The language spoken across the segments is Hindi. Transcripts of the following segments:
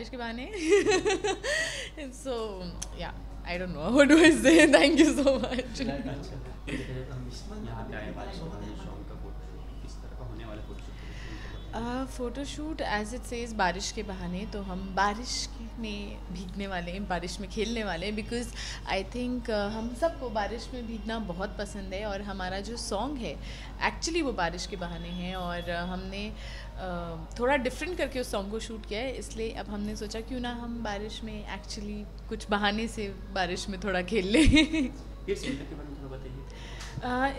बारिश के बहाने. So yeah, I don't know what do I say. Thank you so much. Photoshoot as it says बारिश के बहाने, तो हम बारिश में भीगने वाले हैं, बारिश में खेलने वाले हैं, बिकॉज़ आई थिंक हम सबको बारिश में भीगना बहुत पसंद है. और हमारा जो सॉन्ग है एक्चुअली वो बारिश के बहाने हैं. और हमने थोड़ा डिफरेंट करके उस सॉन्ग को शूट किया है, इसलिए अब हमने सोचा क्यों ना हम बारिश में एक्चुअली कुछ बहाने से बारिश में थोड़ा खेल लें.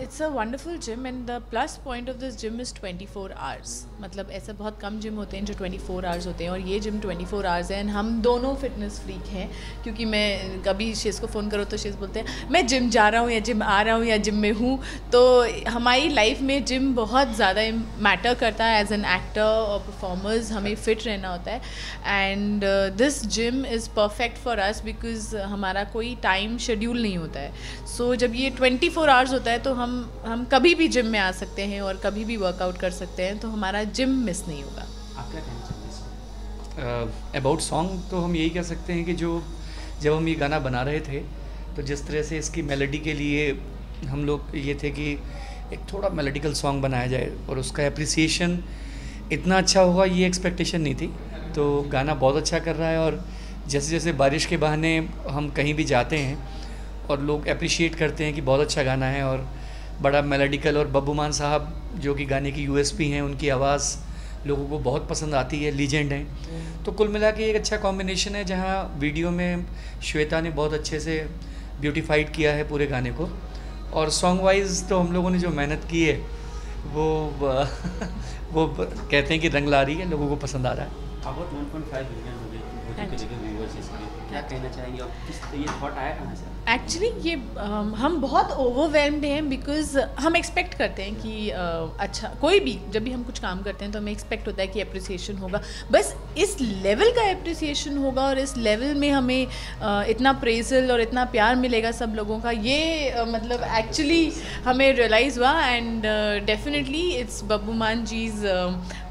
It's a wonderful gym and the plus point of this gym is 24 hours. मतलब ऐसा बहुत कम जिम होते हैं जो 24 आवर्स होते हैं, और ये जिम 24 आवर्स है. एंड हम दोनों फिटनेस फ्रीक हैं, क्योंकि मैं कभी शेज़ को फ़ोन करो तो शेज़ बोलते हैं मैं जिम जा रहा हूँ या जिम आ रहा हूँ या जिम में हूँ. तो हमारी लाइफ में जिम बहुत ज़्यादा मैटर करता है. एज एन एक्टर और परफॉर्मर्स हमें फ़िट रहना होता है. And this gym is perfect for us because हमारा कोई टाइम शेड्यूल नहीं होता है. सो जब ये 24 आवर्स होता है तो हम कभी भी जिम में आ सकते हैं और कभी भी वर्कआउट कर सकते हैं, तो हमारा जिम मिस नहीं होगा. आप क्या कहना चाहिए अबाउट सॉन्ग? तो हम यही कह सकते हैं कि जब हम ये गाना बना रहे थे तो जिस तरह से इसकी मेलोडी के लिए हम लोग ये थे कि एक थोड़ा मेलोडिकल सॉन्ग बनाया जाए और उसका एप्रिसिएशन इतना अच्छा होगा ये एक्सपेक्टेशन नहीं थी. तो गाना बहुत अच्छा कर रहा है, और जैसे जैसे बारिश के बहाने हम कहीं भी जाते हैं और लोग अप्रिशिएट करते हैं कि बहुत अच्छा गाना है और बड़ा मेलोडिकल. और बब्बू मान साहब जो कि गाने की यूएसपी हैं, उनकी आवाज़ लोगों को बहुत पसंद आती है, लीजेंड हैं. तो कुल मिला के एक अच्छा कॉम्बिनेशन है, जहां वीडियो में श्वेता ने बहुत अच्छे से ब्यूटीफाइड किया है पूरे गाने को. और सॉन्ग वाइज तो हम लोगों ने जो मेहनत की है वो कहते हैं कि रंग ला रही है, लोगों को पसंद आ रहा है. अबाउट 1.5 मिलियन व्यूअर्स इसके, क्या कहना चाहेंगे और किस ये थॉट आया कहाँ से? एक्चुअली ये हम बहुत ओवरवेलम्ड हैं बिकॉज़ हम एक्सपेक्ट करते हैं कि अच्छा कोई भी जब भी हम कुछ काम करते हैं तो हमें एक्सपेक्ट होता है कि अप्रिसिएशन होगा. बस इस लेवल का अप्रिसिएशन होगा और इस लेवल में हमें इतना प्रेज़ल और इतना प्यार मिलेगा सब लोगों का, ये मतलब एक्चुअली हमें रियलाइज़ हुआ. एंड डेफिनेटली इट्स बब्बू मान जीज़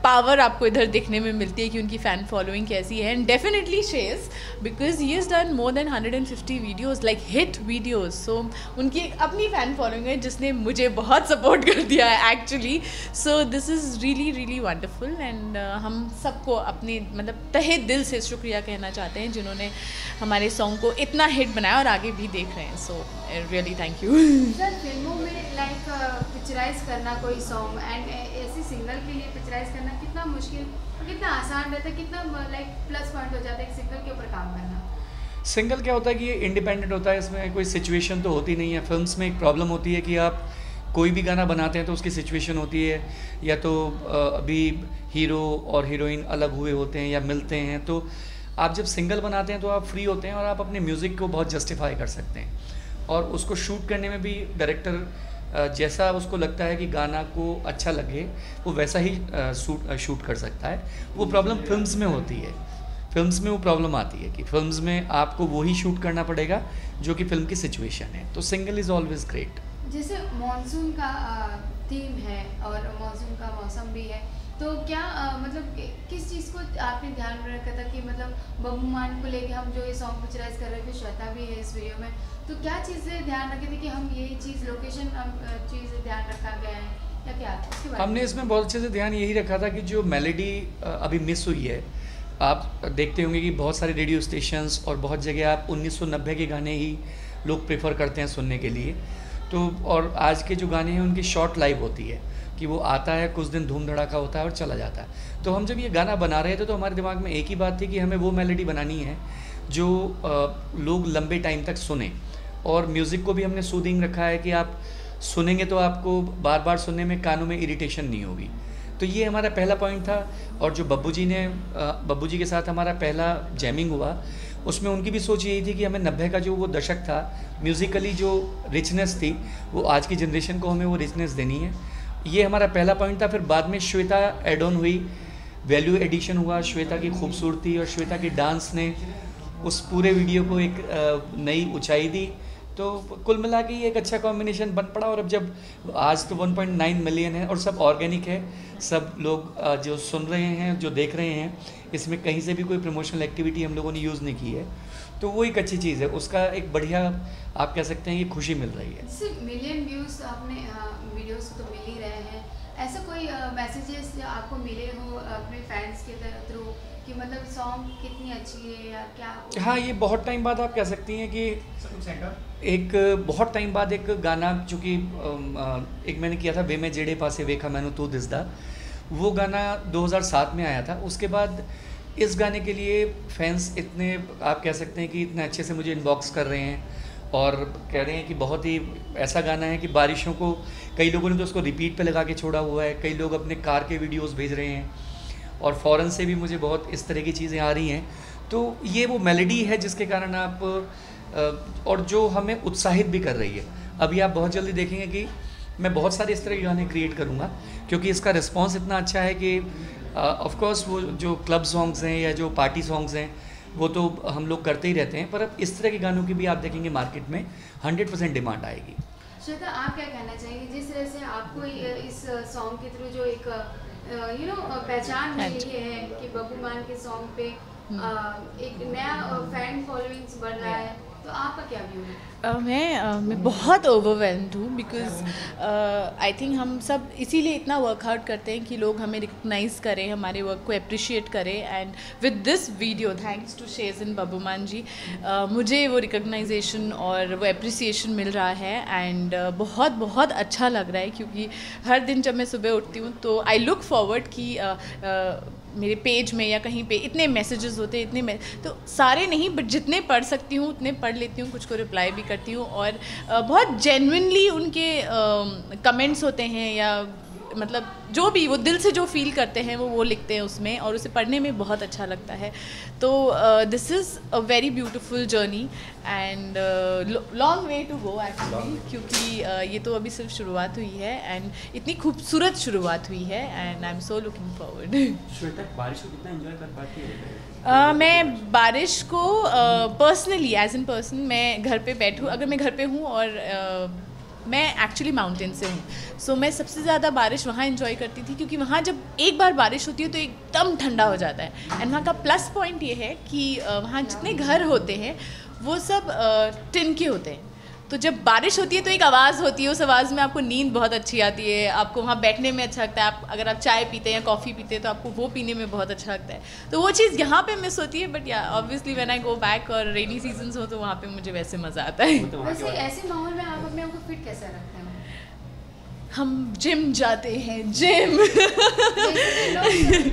पावर आपको इधर देखने में मिलती है कि उनकी फ़ैन फॉलोइंग कैसी है. And definitely she's because he is done more than 150 videos like hit videos. So उनकी एक अपनी फ़ैन फॉलोइंग है जिसने मुझे बहुत सपोर्ट कर दिया है actually. So this is really really wonderful. And हम सबको अपने मतलब तहे दिल से शुक्रिया कहना चाहते हैं जिन्होंने हमारे सॉन्ग को इतना हिट बनाया और आगे भी देख रहे हैं. So really thank you. Sir फिल्मों में लाइक पिक्चराइज करना कोई सॉन्ग एंड ऐसी सिंगल के लिए पिक्चराइज करना कितना मुश्किल, कितना आसान रहता है, कितना लाइक प्लस पॉइंट हो जाता है एक सिंगल के ऊपर काम करना? सिंगल क्या होता है कि ये इंडिपेंडेंट होता है, इसमें कोई सिचुएशन तो होती नहीं है. फिल्म्स में एक प्रॉब्लम होती है कि आप कोई भी गाना बनाते हैं तो उसकी सिचुएशन होती है, या तो अभी हीरो और हीरोइन अलग हुए होते हैं या मिलते हैं. तो आप जब सिंगल बनाते हैं तो आप फ्री होते हैं और आप अपने म्यूज़िक को बहुत जस्टिफाई कर सकते हैं. और उसको शूट करने में भी डायरेक्टर जैसा उसको लगता है कि गाना को अच्छा लगे वो वैसा ही शूट कर सकता है. वो प्रॉब्लम फिल्म्स में होती है. फिल्म्स में वो प्रॉब्लम आती है कि फिल्म्स में आपको वही शूट करना पड़ेगा जो कि फिल्म की सिचुएशन है. तो सिंगल इज़ ऑलवेज ग्रेट. जैसे मॉनसून का थीम है और मॉनसून का मौसम भी है, तो क्या मतलब किस चीज़ को आपने ध्यान में रखा था कि मतलब बब्बू मान को लेके हम जो ये सॉन्ग पिक्चराइज कर रहे थे, श्वेता भी है इस वीडियो में, तो क्या चीज़ें ध्यान रखे थे कि हम ये चीज़ लोकेशन चीज़ ध्यान रखा गया है या क्या? उसके बारे हमने इसमें बहुत अच्छे से ध्यान यही रखा था कि जो मेलोडी अभी मिस हुई है, आप देखते होंगे कि बहुत सारे रेडियो स्टेशंस और बहुत जगह आप 1990 के गाने ही लोग प्रेफर करते हैं सुनने के लिए. तो और आज के जो गाने हैं उनकी शॉर्ट लाइव होती है कि वो आता है, कुछ दिन धूम धड़ाका होता है और चला जाता है. तो हम जब ये गाना बना रहे थे तो हमारे दिमाग में एक ही बात थी कि हमें वो मेलोडी बनानी है जो लोग लंबे टाइम तक सुने. और म्यूज़िक को भी हमने सूदिंग रखा है कि आप सुनेंगे तो आपको बार बार सुनने में कानों में इरिटेशन नहीं होगी. तो ये हमारा पहला पॉइंट था. और जो बब्बू जी के साथ हमारा पहला जैमिंग हुआ, उसमें उनकी भी सोच यही थी कि हमें 90 का जो वो दशक था, म्यूज़िकली जो रिचनेस थी वो आज की जनरेशन को हमें वो रिचनेस देनी है. ये हमारा पहला पॉइंट था. फिर बाद में श्वेता एड ऑन हुई, वैल्यू एडिशन हुआ. श्वेता की खूबसूरती और श्वेता के डांस ने उस पूरे वीडियो को एक नई ऊंचाई दी. तो कुल मिला के ये एक अच्छा कॉम्बिनेशन बन पड़ा। और अब जब आज तो 1.9 मिलियन है और सब ऑर्गेनिक है, सब लोग जो सुन रहे हैं, जो देख रहे हैं, इसमें कहीं से भी कोई प्रमोशनल एक्टिविटी हम लोगों ने यूज़ नहीं की है, तो वो एक अच्छी चीज़ है। उसका एक बढ़िया आप कह सकते हैं कि खुशी मिल रही है। जैसे मिलियन व्यूज़ आपने वीडियोस तो मिल ही रहे हैं, ऐसा कोई मैसेजेस आपको मिले हो अपने फैंस के थ्रू कि मतलब सॉन्ग कितनी अच्छी है या क्या? हाँ, ये बहुत टाइम बाद आप कह सकती हैं कि एक बहुत टाइम बाद एक गाना, चूँकि एक मैंने किया था वे में जेड़े पासे वेखा मैनू तू दिसदा, वो गाना 2007 में आया था। उसके बाद इस गाने के लिए फैंस इतने आप कह सकते हैं कि इतने अच्छे से मुझे इनबॉक्स कर रहे हैं और कह रहे हैं कि बहुत ही ऐसा गाना है कि बारिशों को कई लोगों ने तो उसको रिपीट पे लगा के छोड़ा हुआ है, कई लोग अपने कार के वीडियोस भेज रहे हैं और फ़ॉरेन से भी मुझे बहुत इस तरह की चीज़ें आ रही हैं। तो ये वो मेलोडी है जिसके कारण आप और जो हमें उत्साहित भी कर रही है। अभी आप बहुत जल्दी देखेंगे कि मैं बहुत सारे इस तरह के गाने क्रिएट करूँगा क्योंकि इसका रिस्पॉन्स इतना अच्छा है कि ऑफ कोर्स वो जो क्लब सॉन्ग्स हैं या जो पार्टी सॉन्ग्स हैं वो तो हम लोग करते ही रहते हैं, पर अब इस तरह के गानों की भी आप देखेंगे मार्केट में 100% डिमांड आएगी। श्वेता, आप क्या कहना चाहेंगे जिस तरह से आपको इस सॉन्ग के थ्रू जो एक पहचान मिली है कि बब्बू मान के सॉन्ग पे एक नया फैन फॉलोइंग्स बढ़ रहा है, तो आपका क्या व्यू है? मैं बहुत ओवरवेल्म्ड हूँ बिकॉज आई थिंक हम सब इसीलिए इतना वर्कआउट करते हैं कि लोग हमें रिकग्नाइज़ करें, हमारे वर्क को अप्रिशिएट करें। And with this video, thanks to Shezan Babbuman ji, मुझे वो रिकग्नाइजेशन और वो अप्रिसिएशन मिल रहा है एंड बहुत बहुत अच्छा लग रहा है क्योंकि हर दिन जब मैं सुबह उठती हूँ तो आई लुक फॉरवर्ड कि मेरे पेज में या कहीं पे इतने मैसेजेस होते हैं, तो सारे नहीं बट जितने पढ़ सकती हूँ उतने पढ़ लेती हूँ, कुछ को रिप्लाई भी करती हूँ और बहुत जेन्युइनली उनके कमेंट्स होते हैं या मतलब जो भी वो दिल से जो फील करते हैं वो लिखते हैं उसमें और उसे पढ़ने में बहुत अच्छा लगता है। तो this is a very beautiful journey and long way to go actually, क्योंकि ये तो अभी सिर्फ शुरुआत हुई है एंड इतनी खूबसूरत शुरुआत हुई है and I am so looking forward. Shweta, बारिश को कितना एंजॉय कर पाती है? मैं बारिश को पर्सनली एज एन पर्सन मैं घर पे बैठूँ, अगर मैं घर पे हूँ और मैं एक्चुअली माउंटेन से हूँ, सो मैं सबसे ज़्यादा बारिश वहाँ एंजॉय करती थी क्योंकि वहाँ जब एक बार बारिश होती है तो एकदम ठंडा हो जाता है। एंड वहाँ का प्लस पॉइंट ये है कि वहाँ जितने घर होते हैं वो सब टिन के होते हैं, तो जब बारिश होती है तो एक आवाज़ होती है, उस आवाज़ में आपको नींद बहुत अच्छी आती है, आपको वहाँ बैठने में अच्छा लगता है। आप अगर आप चाय पीते हैं या कॉफ़ी पीते हैं तो आपको वो पीने में बहुत अच्छा लगता है, तो वो चीज़ यहाँ पे मिस होती है। बट या obviously when I go back और रेनी सीजन्स हो तो वहाँ पे मुझे वैसे मज़ा आता है। वैसे ऐसे माहौल में आप अपने आप को फिट कैसे रखते हैं? हम जिम जाते हैं, जिम लोग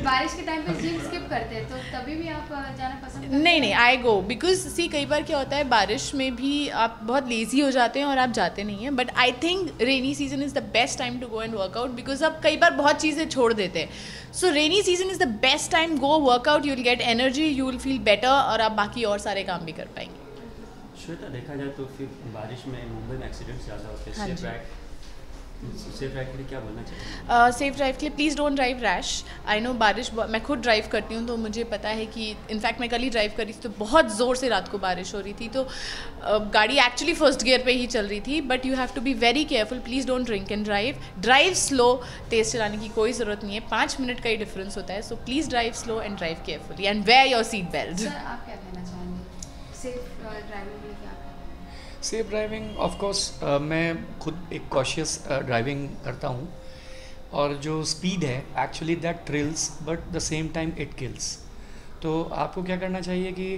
बारिश के टाइम पे जिम स्किप करते हैं, तो तभी भी आप जाना पसंद करते हैं? नहीं, आई गो बिकॉज सी कई बार क्या होता है बारिश में भी आप बहुत लेजी हो जाते हैं और आप जाते नहीं हैं। But I think rainy season is the best time to go and workout because आप कई बार बहुत चीज़ें छोड़ देते हैं। So rainy season is the best time, go workout, you will get energy, you will feel better और आप बाकी और सारे काम भी कर पाएंगे। श्वेता, देखा जाए तो फिर बारिश में मुंबई में एक्सीडेंट्स ज़्यादा होते हैं। हाँ जी। सेफ ड्राइव के लिए क्या बोलना चाहिए? सेफ ड्राइव के लिए please don't drive rash. I know बारिश, मैं खुद ड्राइव करती हूँ तो मुझे पता है कि इनफैक्ट मैं कल ही ड्राइव कर रही थी तो बहुत ज़ोर से रात को बारिश हो रही थी, तो गाड़ी एक्चुअली फर्स्ट गियर पे ही चल रही थी। But you have to be very careful, please don't drink and drive slow. तेज़ चलाने की कोई ज़रूरत नहीं है, 5 मिनट का ही डिफरेंस होता है। So please drive slow and drive carefully and wear your seat belt. Sir, आप क्या कहना चाहेंगे सेफ ड्राइविंग के लिए? क्या सेफ ड्राइविंग ऑफ कोर्स मैं खुद एक कॉशियस ड्राइविंग करता हूँ और जो स्पीड है actually that thrills but the same time it kills. तो आपको क्या करना चाहिए कि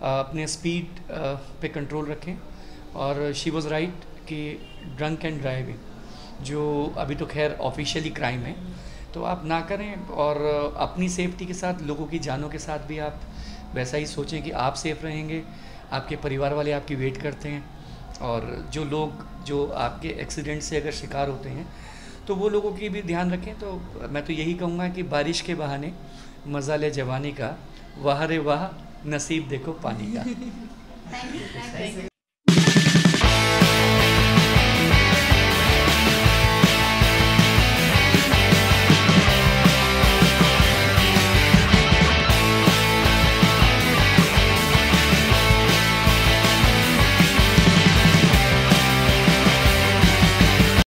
अपने स्पीड पे कंट्रोल रखें। और शी वाज राइट कि ड्रंक एंड ड्राइविंग जो अभी तो खैर ऑफिशियली क्राइम है, तो आप ना करें और अपनी सेफ्टी के साथ लोगों की जानों के साथ भी आप वैसा ही सोचें कि आप सेफ रहेंगे, आपके परिवार वाले आपकी वेट करते हैं और जो लोग जो आपके एक्सीडेंट से अगर शिकार होते हैं तो वो लोगों की भी ध्यान रखें। तो मैं तो यही कहूँगा कि बारिश के बहाने मज़ा ले जवानी का, वाह रे वाह नसीब देखो पानी का। Thank you.